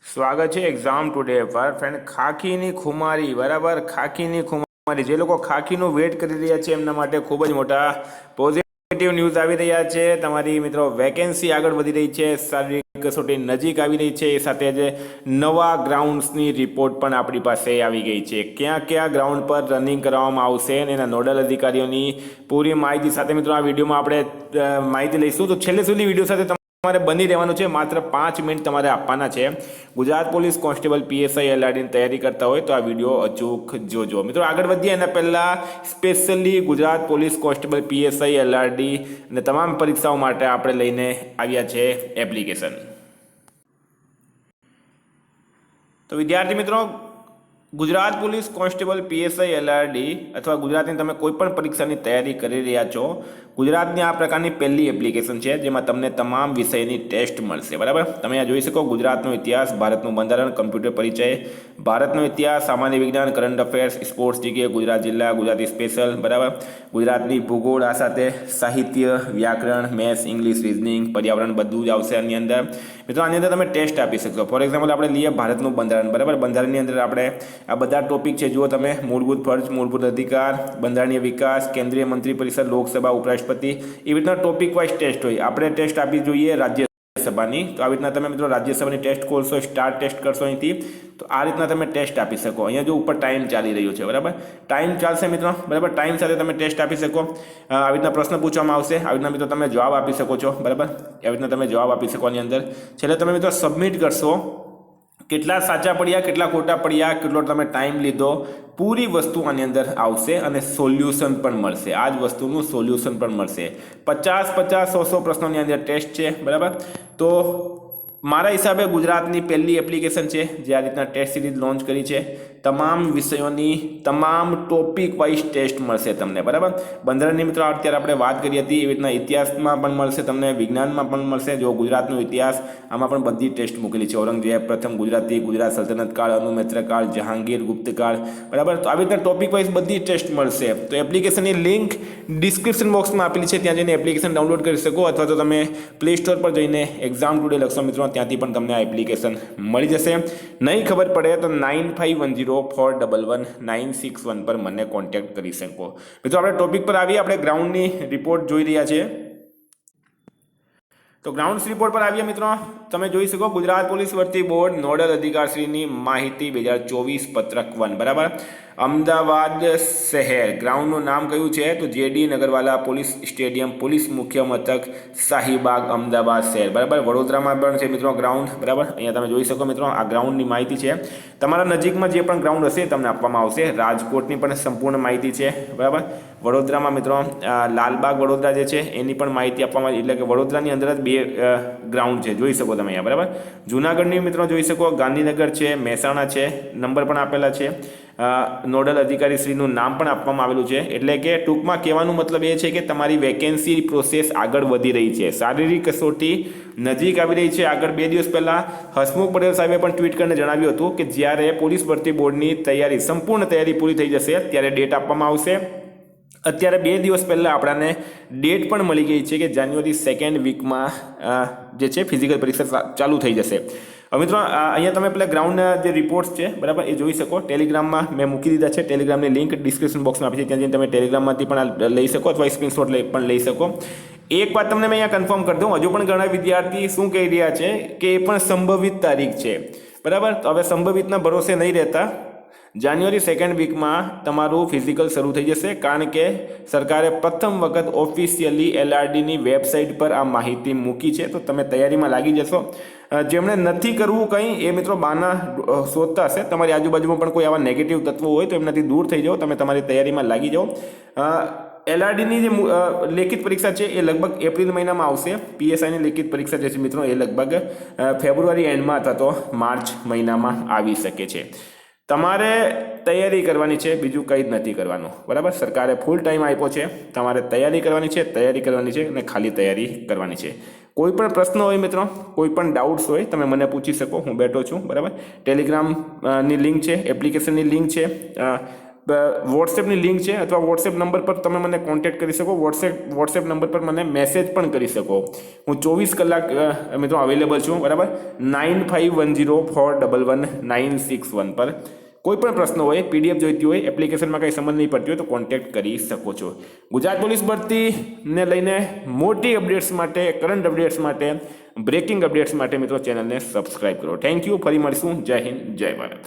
સ્વાગત છે exam today પર ફ્રેન્ડ ખાખીની ખુમારી બરાબર ખાખીની ખુમારી જે લોકો ખાખીનું વેટ કરી રહ્યા છે એમના માટે ખૂબ જ મોટા પોઝિટિવ ન્યૂઝ આવી રહ્યા છે તમારી મિત્રો વેકેન્સી આગળ વધી રહી છે શારીરિક કસોટી નજીક આવી રહી છે એ સાથે જ નવા ગ્રાઉન્ડ્સની રિપોર્ટ પણ આપણી પાસે આવી ગઈ છે ક્યાં ક્યાં ગ્રાઉન્ડ પર રનિંગ કરવામાં આવશે અને એના નોડલ અધિકારીઓની પૂરી માહિતી સાથે મિત્રો આ વિડીયોમાં આપણે માહિતી લઈશું તો છેલ્લે સુધી વિડીયો સાથે તમારે બની રહેવાનું છે માત્ર 5 મિનિટ તમારે આપવાના છે ગુજરાત પોલીસ કોન્સ્ટેબલ પીએસઆઈ એલઆરડીની તૈયારી કરતા હોય તો આ વિડીયો અચૂક જોજો મિત્રો આગળ વધીએ એના પહેલાં specially Gujarat police constable PSI LRD અને તમામ પરીક્ષાઓ માટે આપણે લઈને આવ્યા છે એપ્લિકેશન તો વિદ્યાર્થી મિત્રો Gujarat police constable PSI LRD અથવા ગુજરાતની તમે કોઈ પણ પરીક્ષાની તૈયારી કરી રહ્યા છો ગુજરાતની આ પ્રકારની પહેલી એપ્લિકેશન છે જેમાં તમને તમામ વિષયની ટેસ્ટ મળશે બરાબર તમે આ જોઈ શકો ગુજરાતનો ઇતિહાસ ભારતનું બંધારણ કમ્પ્યુટર પરિચય ભારતનો ઇતિહાસ સામાન્ય વિજ્ઞાન current affairs sports GK Gujarat જિલ્લા ગુજરાતી સ્પેશિયલ બરાબર ગુજરાતની ભૂગોળ આ સાથે સાહિત્ય વ્યાકરણ મેથ્સ ઇંગ્લિશ રિઝનિંગ પર્યાવરણ બધું જ આવશે આની અંદર મિત્રો આની અંદર તમે ટેસ્ટ આપી શકશો ફોર એક્ઝામ્પલ આપણે લઈએ ભારતનું બંધારણ બરાબર બંધારણની અંદર આપણે આ બધા ટોપિક છે જુઓ તમે મૂળભૂત ફરજ મૂળભૂત અધિકાર બંધારણીય વિકાસ કેન્દ્રીય મંત્રી પરિષદ લોકસભા ઉપરાષ્ટ્રપતિ એ રીતના ટોપિક વાઇઝ ટેસ્ટ હોય આપણે ટેસ્ટ આપી જોઈએ રાજ્યસભાની તો આવી રીતના તમે મિત્રો રાજ્યસભાની ટેસ્ટ ખોલશો સ્ટાર્ટ ટેસ્ટ કરશો અહીંથી તો આ રીતના તમે ટેસ્ટ આપી શકો અહીંયા જો ઉપર ટાઈમ ચાલી રહ્યો છે બરાબર ટાઈમ ચાલશે મિત્રો બરાબર ટાઈમ સાથે તમે ટેસ્ટ આપી શકો આવી રીતના પ્રશ્ન પૂછવામાં આવશે આવી રીતના મિત્રો તમે જવાબ આપી શકો છો બરાબર આવી રીતના તમે જવાબ આપી શકો આની અંદર છેલ્લે તમે મિત્રો સબમિટ કરશો કેટલા સાચા પડ્યા કેટલા ખોટા પડ્યા કેટલો તમે ટાઈમ લીધો પૂરી વસ્તુ આની અંદર આવશે અને સોલ્યુશન પણ મળશે આ જ વસ્તુનું સોલ્યુશન પણ મળશે 50-100 પ્રશ્નોની અંદર ટેસ્ટ છે બરાબર તો મારા હિસાબે ગુજરાતની પહેલી એપ્લિકેશન છે જે આ રીતના ટેસ્ટ સિરીઝ લોન્ચ કરી છે તમામ વિષયોની તમામ ટોપિક વાઇઝ ટેસ્ટ મળશે તમને બરાબર બંધારણની મિત્રો અત્યારે આપણે વાત કરી હતી એવી રીતના ઇતિહાસમાં પણ મળશે તમને વિજ્ઞાનમાં પણ મળશે જો ગુજરાતનો ઇતિહાસ આમાં પણ બધી ટેસ્ટ મૂકેલી છે ઔરંગઝેબ પ્રથમ ગુજરાતી ગુજરાત સલ્તનત કાળ અનુમિત્ર કાળ જહાંગીર ગુપ્ત કાળ બરાબર તો આવી રીતના ટોપિક વાઇઝ બધી ટેસ્ટ મળશે તો એપ્લિકેશનની લિંક ડિસ્ક્રિપ્શન બોક્સમાં આપેલી છે ત્યાં જઈને એપ્લિકેશન ડાઉનલોડ કરી શકો અથવા તો તમે પ્લે સ્ટોર પર જઈને એક્ઝામ ટુડે લખશો મિત્રો ત્યાંથી પણ તમને આ એપ્લિકેશન મળી જશે નહીં ખબર પડે તો 9510411961 પર મને કોન્ટેક્ટ કરી શકો મિત્રો આપણે ટોપિક પર આવીએ આપણે ગ્રાઉન્ડની રિપોર્ટ જોઈ રહ્યા છે તો ગ્રાઉન્ડ્સ રિપોર્ટ પર આવીએ મિત્રો તમે જોઈ શકો ગુજરાત પોલીસ ભરતી બોર્ડ નોડલ અધિકારીશ્રીની માહિતી 2024 પત્રક 1 બરાબર અમદાવાદ શહેર ગ્રાઉન્ડનું નામ કયું છે તો JD Nagarwala police stadium police મુખ્ય મથક શાહીબાગ અમદાવાદ શહેર બરાબર વડોદરામાં પણ છે મિત્રો ગ્રાઉન્ડ બરાબર અહીંયા તમે જોઈ શકો મિત્રો આ ગ્રાઉન્ડની માહિતી છે તમારા નજીકમાં જે પણ ગ્રાઉન્ડ હશે તમને આપવામાં આવશે રાજકોટની પણ સંપૂર્ણ માહિતી છે બરાબર વડોદરામાં મિત્રો લાલબાગ વડોદરા જે છે એની પણ માહિતી આપવામાં આવી એટલે કે વડોદરાની અંદર જ 2 ગ્રાઉન્ડ છે જોઈ શકો તમે અહીંયા બરાબર જૂનાગઢની મિત્રો જોઈ શકો ગાંધીનગર છે મહેસાણા છે નંબર પણ આપેલા છે નોડલ અધિકારીશ્રીનું નામ પણ આપવામાં આવેલું છે એટલે કે ટૂંકમાં કહેવાનું મતલબ એ છે કે તમારી વેકેન્સી પ્રોસેસ આગળ વધી રહી છે શારીરિક કસોટી નજીક આવી રહી છે આગળ 2 દિવસ પહેલાં હસમુખ પટેલ સાહેબે પણ ટ્વીટ કરીને જણાવ્યું હતું કે જ્યારે પોલીસ ભરતી બોર્ડની તૈયારી સંપૂર્ણ તૈયારી પૂરી થઈ જશે ત્યારે ડેટ આપવામાં આવશે અત્યારે 2 દિવસ પહેલાં આપણાને ડેટ પણ મળી ગઈ છે કે જાન્યુઆરી 2nd વીકમાં જે છે ફિઝિકલ પરીક્ષા ચાલુ થઈ જશે મિત્રો અહીંયા તમે પેલા ગ્રાઉન્ડના જે રિપોર્ટ્સ છે બરાબર એ જોઈ શકો ટેલિગ્રામમાં મેં મૂકી દીધા છે ટેલિગ્રામની લિંક ડિસ્ક્રિપ્શન બોક્સમાં આપી છે ત્યાં જઈને તમે ટેલિગ્રામમાંથી પણ લઈ શકો અથવા સ્ક્રીનશોટ પણ લઈ શકો એક વાત તમને મેં અહીંયા કન્ફર્મ કરી દઉં હજુ પણ ઘણા વિદ્યાર્થી શું કહી રહ્યા છે કે એ પણ સંભવિત તારીખ છે બરાબર તો હવે સંભવિતના ભરોસે નહીં રહેતા જાન્યુઆરી 2nd વીકમાં તમારું ફિઝિકલ શરૂ થઈ જશે કારણ કે સરકારે પ્રથમ વખત ઓફિશિયલી એલઆરડીની વેબસાઇટ પર આ માહિતી મૂકી છે તો તમે તૈયારીમાં લાગી જશો જેમણે નથી કરવું કંઈ એ મિત્રો બાના શોધતા હશે તમારી આજુબાજુમાં પણ કોઈ આવા નેગેટિવ તત્વો હોય તો એમનાથી દૂર થઈ જાઓ તમે તમારી તૈયારીમાં લાગી જાઓ એલઆરડીની જે લેખિત પરીક્ષા છે એ લગભગ એપ્રિલ મહિનામાં આવશે પીએસઆઈની લેખિત પરીક્ષા જે છે મિત્રો એ લગભગ ફેબ્રુઆરી એન્ડમાં અથવા તો માર્ચ મહિનામાં આવી શકે છે તમારે તૈયારી કરવાની છે બીજું કંઈ જ નથી કરવાનું બરાબર સરકારે ફૂલ ટાઈમ આપ્યો છે તમારે તૈયારી કરવાની છે અને ખાલી તૈયારી કરવાની છે કોઈ પણ પ્રશ્ન હોય મિત્રો કોઈ પણ ડાઉટ્સ હોય તમે મને પૂછી શકો હું બેઠો છું બરાબર ટેલિગ્રામની લિંક છે એપ્લિકેશનની લિંક છે વોટ્સએપની લિંક છે અથવા વોટ્સએપ નંબર પર તમે મને કોન્ટેક્ટ કરી શકો. વોટ્સએપ નંબર પર મને મેસેજ પણ કરી શકો. હું 24 કલાક મિત્રો અવેલેબલ છું, બરાબર. 9510411961 પર કોઈ પણ પ્રશ્ન હોય, PDF જોઈતી હોય, એપ્લિકેશનમાં કંઈ સમજ નહીં પડતી હોય તો કોન્ટેક્ટ કરી શકો છો. ગુજરાત પોલીસ ભરતીને લઈને મોટી અપડેટ્સ માટે, કરંટ અપડેટ્સ માટે, બ્રેકિંગ અપડેટ્સ માટે મિત્રો ચેનલને સબસ્ક્રાઇબ કરો. Thank you. ફરી મળીશું. જય હિન્દ, જય ભારત.